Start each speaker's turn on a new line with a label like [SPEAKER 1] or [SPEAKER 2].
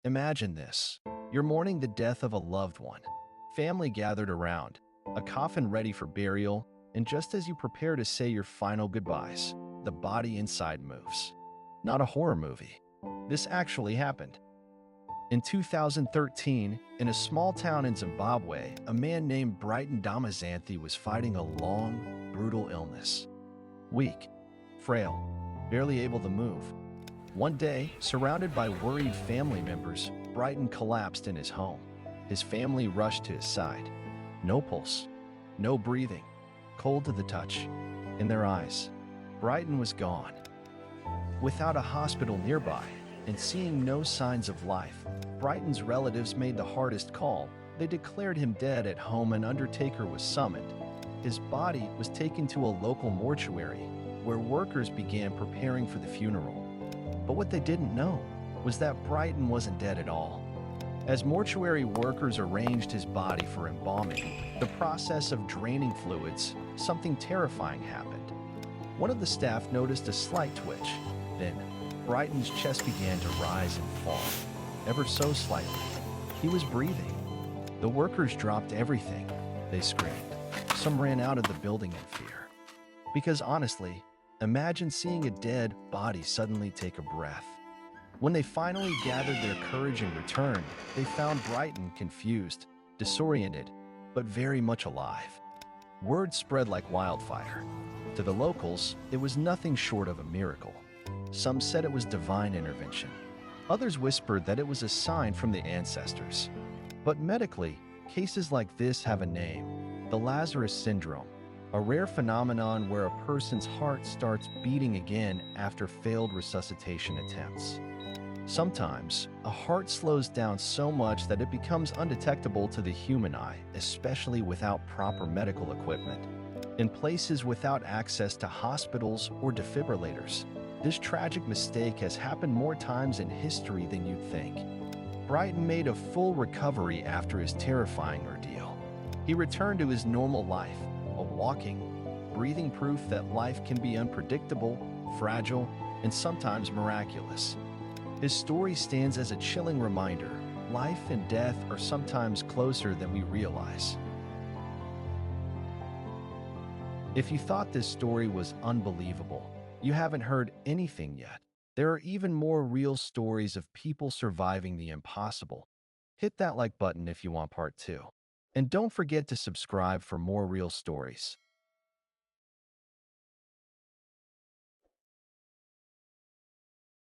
[SPEAKER 1] Imagine this. You're mourning the death of a loved one. Family gathered around, a coffin ready for burial, and just as you prepare to say your final goodbyes, the body inside moves. Not a horror movie. This actually happened. In 2013, in a small town in Zimbabwe, a man named Brighton Dama Zanthe was fighting a long, brutal illness. Weak, frail, barely able to move. One day, surrounded by worried family members, Brighton collapsed in his home. His family rushed to his side. No pulse, no breathing, cold to the touch. In their eyes, Brighton was gone. Without a hospital nearby, and seeing no signs of life, Brighton's relatives made the hardest call. They declared him dead at home. An undertaker was summoned. His body was taken to a local mortuary, where workers began preparing for the funeral. But what they didn't know was that Brighton wasn't dead at all. As mortuary workers arranged his body for embalming, the process of draining fluids, something terrifying happened. One of the staff noticed a slight twitch. Then, Brighton's chest began to rise and fall, ever so slightly. He was breathing. The workers dropped everything. They screamed. Some ran out of the building in fear. Because honestly, imagine seeing a dead body suddenly take a breath. When they finally gathered their courage and returned, they found Brighton confused, disoriented, but very much alive. Word spread like wildfire. To the locals, it was nothing short of a miracle. Some said it was divine intervention. Others whispered that it was a sign from the ancestors. But medically, cases like this have a name: the Lazarus Syndrome, a rare phenomenon where a person's heart starts beating again after failed resuscitation attempts. Sometimes, a heart slows down so much that it becomes undetectable to the human eye, especially without proper medical equipment. In places without access to hospitals or defibrillators, this tragic mistake has happened more times in history than you'd think. Brighton made a full recovery after his terrifying ordeal. He returned to his normal life, a walking, breathing proof that life can be unpredictable, fragile, and sometimes miraculous. His story stands as a chilling reminder: life and death are sometimes closer than we realize. If you thought this story was unbelievable, you haven't heard anything yet. There are even more real stories of people surviving the impossible. Hit that like button if you want part 2. And don't forget to subscribe for more real stories.